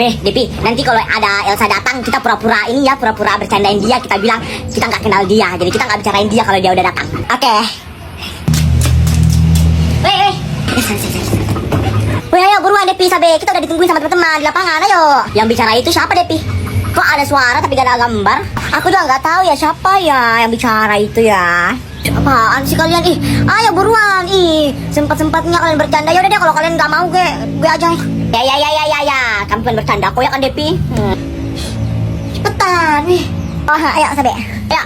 Weh, Depi, nanti kalau ada Elsa datang, kita pura-pura ini ya, pura-pura bercandain dia. Kita bilang kita nggak kenal dia, jadi kita nggak bicarain dia kalau dia udah datang. Oke. Weh. Weh, ayo buruan Depi, Sabe. Kita udah ditungguin sama teman-teman di lapangan, ayo. Yang bicara itu siapa, Depi? Kok ada suara tapi gak ada gambar? Aku juga nggak tahu ya siapa ya yang bicara itu ya. Apaan sih kalian? Ayo buruan. Sempat-sempatnya kalian bercanda. Yaudah deh, kalau kalian nggak mau gue aja. Ya. Kamu kan bercanda kok ya kan, Depi? Cepetan. Ayo Sabe. Ayo.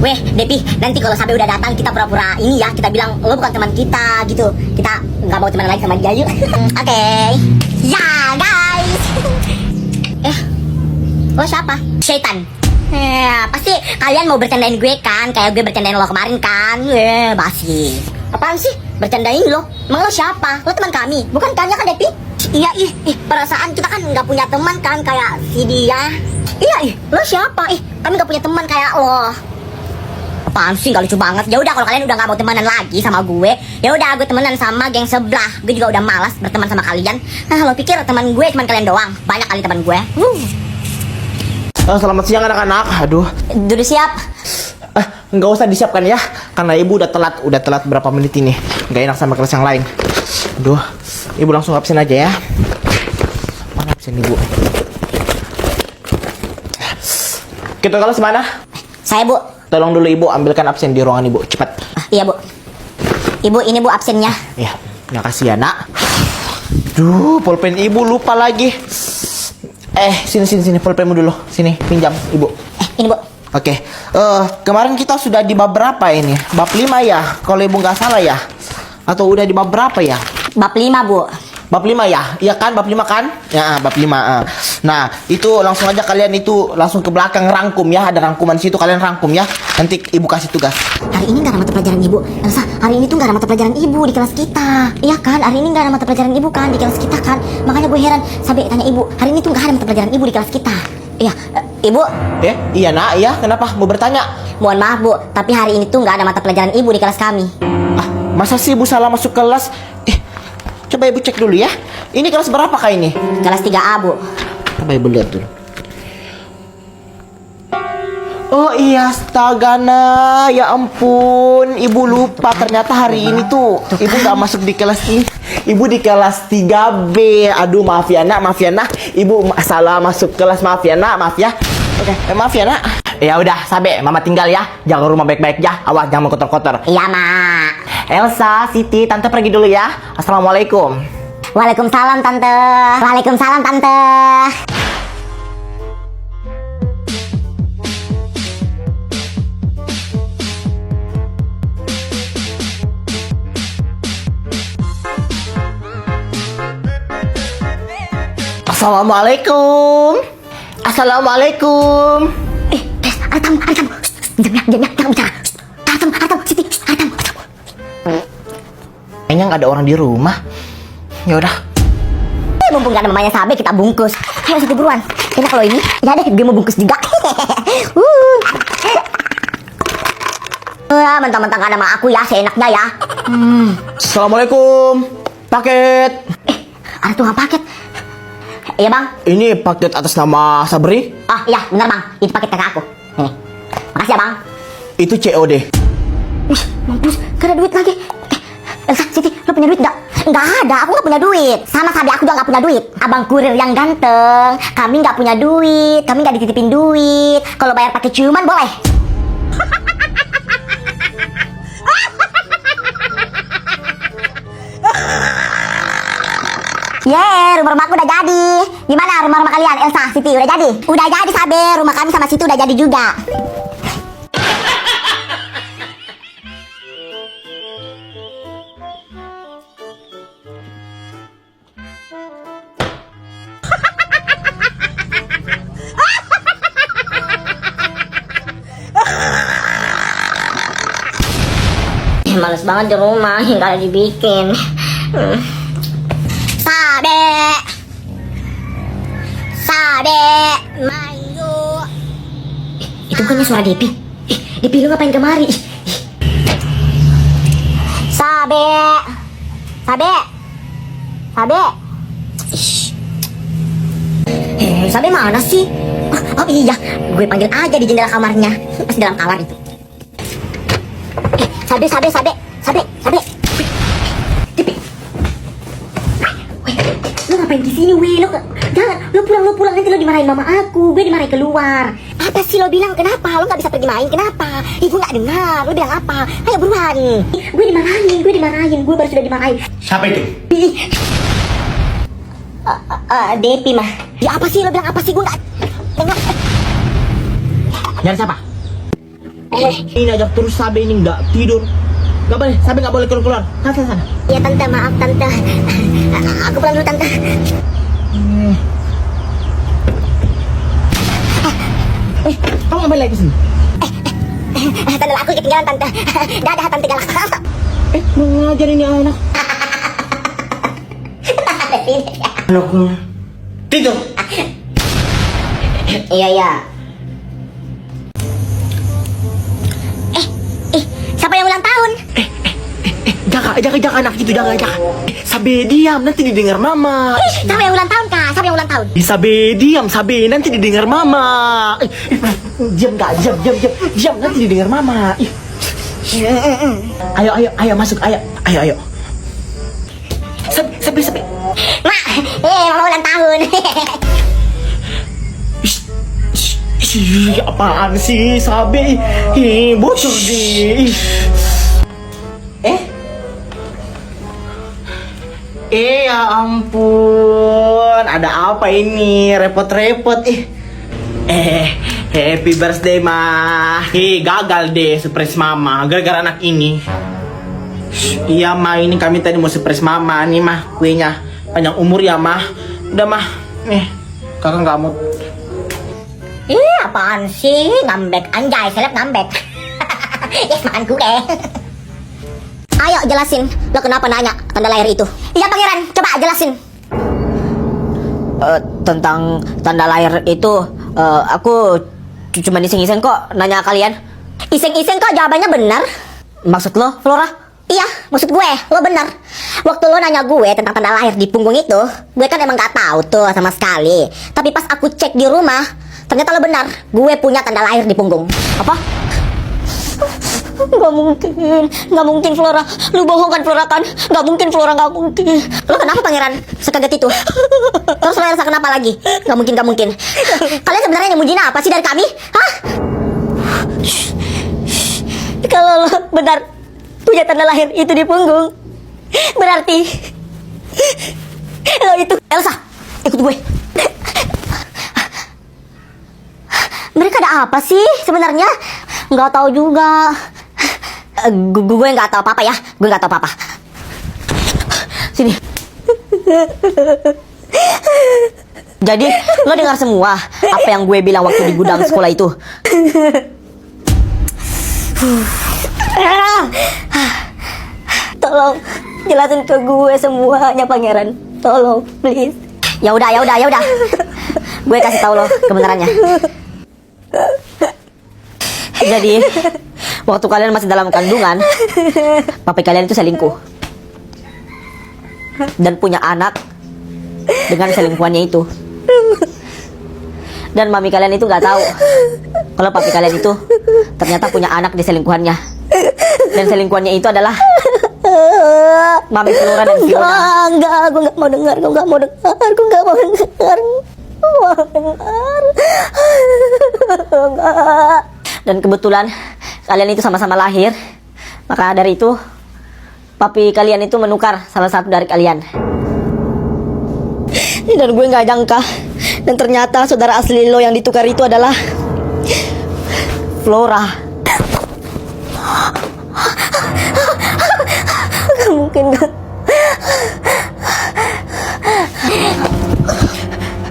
Weh, Depi, nanti kalau Sabe udah datang kita pura-pura ini ya, kita bilang lo bukan teman kita gitu. Kita nggak mau teman lagi sama dia yuk. Oke. Ya, guys. Lo siapa? Syaitan. Pasti kalian mau bercandain gue kan, kayak gue bercandain lo kemarin kan. Basi. Apaan sih? Bercandain lo? Emang lo siapa? Lo teman kami, bukan kan ya kan, Depi? Iya, perasaan kita kan nggak punya teman kan kayak si dia. Iya, lo siapa? Kami nggak punya teman kayak lo. Apaan sih, gak lucu banget. Ya udah, kalau kalian udah nggak mau temenan lagi sama gue, ya udah gue temenan sama geng sebelah. Gue juga udah malas berteman sama kalian. Lo pikir teman gue cuma kalian doang? Banyak kali teman gue. Selamat siang anak-anak. Aduh. Udah siap? Nggak usah disiapkan ya, karena ibu udah telat berapa menit ini. Nggak enak sama kelas yang lain. Aduh, ibu langsung absen aja ya. Mana absen ibu? Kita kelas mana? Saya, Bu. Tolong dulu ibu ambilkan absen di ruangan ibu, cepat. Iya, Bu. Ibu, ini Bu absennya. Ya, makasih ya nak. Duh, pulpen ibu lupa lagi. Sini pulpenmu dulu. Sini, pinjam ibu. Ini Bu. Oke, kemarin kita sudah di bab berapa ini? Bab 5 ya, kalau ibu nggak salah ya? Atau udah di bab berapa ya? Bab 5, Bu. Bab 5 ya? Iya kan, bab 5 kan? Ya, bab 5. Nah, itu langsung aja kalian itu langsung ke belakang rangkum ya. Ada rangkuman situ, kalian rangkum ya. Nanti ibu kasih tugas. Hari ini nggak ada mata pelajaran Ibu. Elsa, hari ini tuh nggak ada mata pelajaran Ibu di kelas kita. Iya kan, hari ini nggak ada mata pelajaran Ibu kan di kelas kita kan. Makanya gue heran, sampai tanya Ibu, hari ini tuh nggak ada mata pelajaran Ibu di kelas kita. Iya, Ibu. Iya nak, iya. Kenapa? Mau bertanya? Mohon maaf Bu, tapi hari ini tuh nggak ada mata pelajaran Ibu di kelas kami. Masa sih ibu salah masuk kelas? Coba ibu cek dulu ya. Ini kelas berapa kah ini? Kelas 3A, Bu. Coba ibu lihat dulu. Oh iya, astaga nah, ya ampun, ibu lupa ternyata hari ini tuh ibu nggak masuk di kelas ini. Ibu di kelas 3B. Aduh, maaf ya nak. Ibu salah masuk kelas, maaf ya nak, maaf ya. Oke, maaf ya nak. Ya udah, Sabe, mama tinggal ya. Jaga rumah baik-baik ya. Awas jangan kotor-kotor. Iya, Mak. Elsa, Siti, tante pergi dulu ya. Assalamualaikum. Waalaikumsalam, Tante. Waalaikumsalam, Tante. Assalamualaikum. Assalamualaikum. Ada tamu. Diam, jangan bicara. Ada tamu, Siti. Ada tamu. Kayaknya nggak ada orang di rumah. Ya udah. Mumpung gak ada mamanya Sabe, kita bungkus. Ayo Siti buruan. Kayaknya kalau ini, ya deh, gue mau bungkus juga. Mentang-mentang gak ada sama aku ya, seenaknya ya. Assalamualaikum. Paket. Ada tukang paket. Iya bang. Ini paket atas nama Sabri. Iya bener bang, itu paket kakak aku. Ini. Makasih ya bang. Itu COD. Mampus, gak ada duit lagi. Elsa, Siti, lo punya duit gak? Nggak ada, aku nggak punya duit. Sama Sabe aku juga nggak punya duit. Abang kurir yang ganteng, kami nggak punya duit, kami nggak dititipin duit. Kalau bayar pakai ciuman boleh. Rumah aku udah jadi. Gimana rumah kalian, Elsa, Siti, udah jadi? Udah jadi Sabe, rumah kami sama Siti udah jadi juga. Males banget di rumah, nggak ada dibikin. Sabe, mayu. Itu bukannya suara Depi? Depi lu ngapain kemari? Sabe, Ish. Sabe mana sih? Oh iya, gue panggil aja di jendela kamarnya. Pas dalam kamar itu. Sabe. Tipi. Weh, lu ngapain di sini, weh? Jangan, lu pulang nanti lu dimarahin mama aku. Gue dimarahin keluar. Apa sih lo bilang kenapa? Lo nggak bisa pergi main kenapa? Ibu nggak dengar. Lo bilang apa? Ayo buruan. Gue dimarahin. Gue baru sudah dimarahin. Siapa itu? Depi mah. Ya apa sih lo bilang apa sih? Gue nggak dengar. Nyari siapa? Ini aja terus Sabe ini nggak tidur. Nggak boleh, Sabe nggak boleh keluar. Sana. Ya tante, maaf tante. Aku pulang dulu tante. Kamu ngapain lagi sini? Tante aku ketinggalan tante. Dadah tante galak. Mau ngajar ini anak. Anaknya tidur. Iya. Siapa yang ulang tahun? Jaga anak itu, jaga. Sabe diam, nanti didengar mama. Siapa yang ulang tahun kak? Siapa yang ulang tahun? Sabe diam, Sabe nanti didengar mama. Diam, nanti didengar mama. Ayo masuk, ayo. Sabe. Mak, mama ulang tahun. Apaan sih Sabe? Bocor deh. Ya ampun, ada apa ini? Repot-repot. Happy birthday mah. Gagal deh surprise mama gara-gara anak ini. Iya mah, ini kami tadi mau surprise mama nih mah, kuenya panjang umur ya mah. Udah mah, nih kakak nggak mau. Apaan sih? Ngambek, anjay, seleb ngambek. Yes, makan kue. Ayo jelasin, lo kenapa nanya tanda lahir itu? Iya pangeran, coba jelasin. Tentang tanda lahir itu, aku cuma iseng-iseng kok nanya kalian. Iseng-iseng kok jawabannya benar? Maksud lo, Flora? Iya, maksud gue, lo benar. Waktu lo nanya gue tentang tanda lahir di punggung itu, gue kan emang gak tahu tuh sama sekali. Tapi pas aku cek di rumah, ternyata lo benar, gue punya tanda lahir di punggung. Apa? Gak mungkin Flora. Lu bohong kan Flora kan? Gak mungkin Flora, gak mungkin. Lo kenapa pangeran? Sekaget itu. Terus lo rasa kenapa lagi? Gak mungkin. Kalian sebenarnya nyembunyiin apa sih dari kami? Hah? Kalau lo benar punya tanda lahir itu di punggung, berarti lo itu Elsa. Ikut gue. Mereka ada apa sih sebenarnya? Nggak tahu juga. Gue nggak tahu apa-apa ya. Gue nggak tahu apa-apa. Sini. Jadi lo dengar semua apa yang gue bilang waktu di gudang sekolah itu? Tolong jelasin ke gue semuanya pangeran. Tolong please. Ya udah. Gue kasih tahu lo kebenarannya. Jadi waktu kalian masih dalam kandungan, papi kalian itu selingkuh dan punya anak dengan selingkuhannya itu. Dan mami kalian itu nggak tahu kalau papi kalian itu ternyata punya anak di selingkuhannya. Dan selingkuhannya itu adalah mami Flora dan Fiona. Enggak, gue nggak mau dengar. Dan kebetulan kalian itu sama-sama lahir. Maka dari itu papi kalian itu menukar salah satu dari kalian. Dan gue gak nyangka. Dan ternyata saudara asli lo yang ditukar itu adalah Flora. Gak mungkin.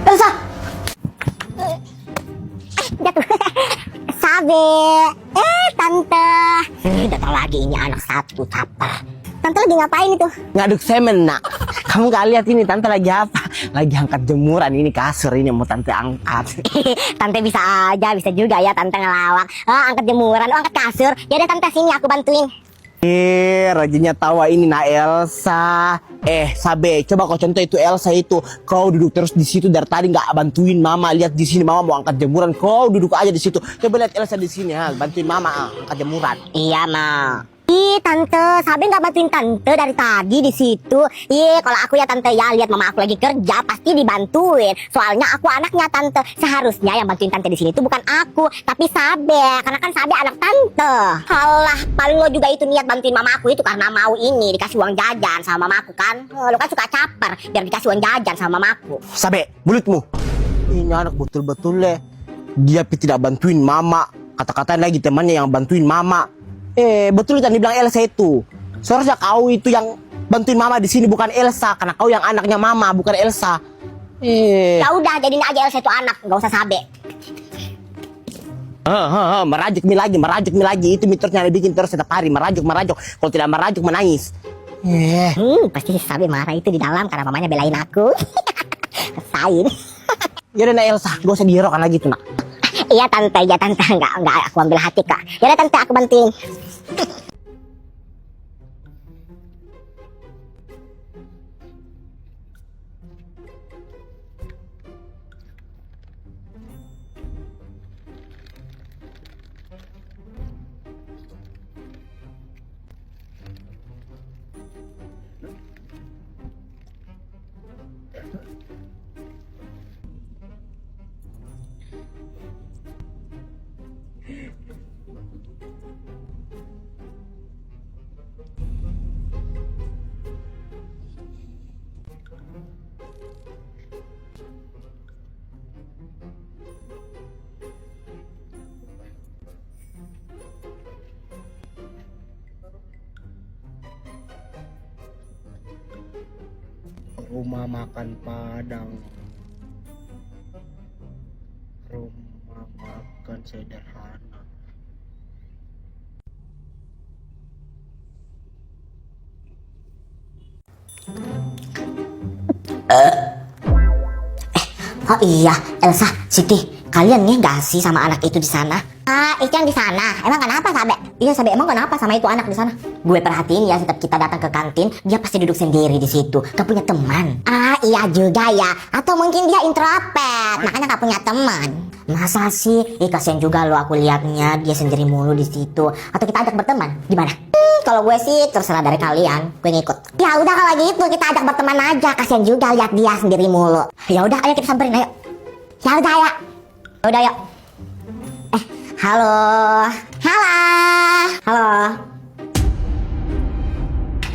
Elsa. Jatuh. Sabe. Tante. Datang lagi ini anak satu caper. Tante lagi ngapain itu? Ngaduk semen nak. Kamu gak lihat ini tante lagi apa? Lagi angkat jemuran, ini kasur ini mau tante angkat. Tante bisa aja, bisa juga ya tante ngelawak. Angkat jemuran, angkat kasur. Ya udah tante sini aku bantuin. Rajinnya tawa ini nah Elsa. Sabe, coba kau contoh itu Elsa itu. Kau duduk terus di situ dari tadi nggak bantuin mama. Lihat di sini mama mau angkat jemuran. Kau duduk aja di situ. Coba lihat Elsa di sini ha, bantuin mama angkat jemuran. Iya, Ma. Ih, Tante, Sabe nggak bantuin Tante dari tadi di situ. Ih, kalau aku ya Tante ya, lihat mama aku lagi kerja, pasti dibantuin. Soalnya aku anaknya Tante. Seharusnya yang bantuin Tante di sini itu bukan aku, tapi Sabe. Karena kan Sabe anak Tante. Halah, paling lo juga itu niat bantuin mama aku itu karena mau ini dikasih uang jajan sama mama aku kan. Lo kan suka caper, biar dikasih uang jajan sama mama aku. Sabe, mulutmu. Ini anak betul-betul dia tidak bantuin mama. Kata-katain lagi temannya yang bantuin mama. Betul yang dibilang Elsa itu. Seharusnya kau itu yang bantuin mama di sini, bukan Elsa, karena kau yang anaknya mama, bukan Elsa. Ya udah, jadiin aja Elsa itu anak, nggak usah Sabe. Merajuk mi lagi. Itu mitosnya dibikin terus setiap hari, merajuk. Kalau tidak merajuk menangis. Pasti Sabe marah itu di dalam karena mamanya belain aku. Kesain. Ya udah Elsa, gak usah dihiraukan lagi tuh nak. Iya Tante, enggak aku ambil hati Kak. Ya udah Tante, aku bantuin. Rumah makan Padang. Rumah makan sederhana. Oh iya, Elsa, Siti, kalian nih gak sih sama anak itu di sana? Ah, itu yang di sana. Emang kenapa, Sabe? Iya, Sabe, emang kenapa sama itu anak di sana? Gue perhatiin ya, setiap kita datang ke kantin, dia pasti duduk sendiri di situ, gak punya teman. Ah, iya juga ya. Atau mungkin dia introvert, makanya gak punya teman. Masa sih? Kasihan juga lo aku liatnya, dia sendiri mulu di situ. Atau kita ajak berteman, gimana? Kalau gue sih terserah dari kalian, gue ngikut. Ya udah kalau gitu kita ajak berteman aja, kasihan juga lihat dia sendiri mulu. Ya udah, ayo kita samperin, ayo. Ya udah ya. Ya udah yuk. Halo.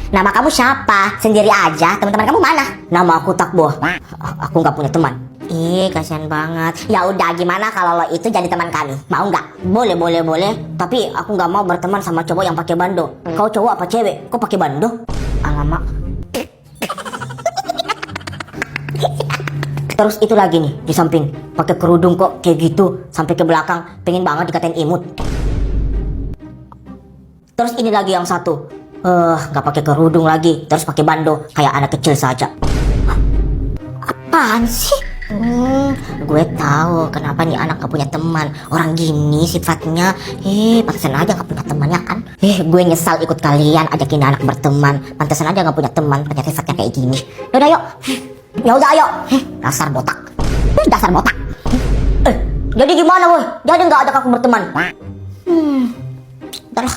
Nama kamu siapa? Sendiri aja. Teman-teman kamu mana? Nama aku Takboh. Aku nggak punya teman. Ih, kasihan banget. Ya udah, gimana kalau lo itu jadi teman kami? Mau nggak? Boleh. Tapi aku nggak mau berteman sama cowok yang pakai bando. Kau cowok apa cewek? Kok pakai bando? Alamak. Terus itu lagi nih di samping pakai kerudung kok kayak gitu sampai ke belakang, pengen banget dikatain imut. Terus ini lagi yang satu, nggak pakai kerudung lagi, terus pakai bando kayak anak kecil saja. Apaan sih? Gue tahu kenapa nih anak gak punya teman. Orang gini sifatnya, pantesan aja gak punya temannya kan. Gue nyesal ikut kalian ajakin anak berteman. Pantesan aja gak punya teman, ternyata sifatnya kayak gini. Yaudah yuk. Ya udah ayo. Dasar botak. Jadi gimana woi? Jadi nggak ajak aku berteman? Udah lah.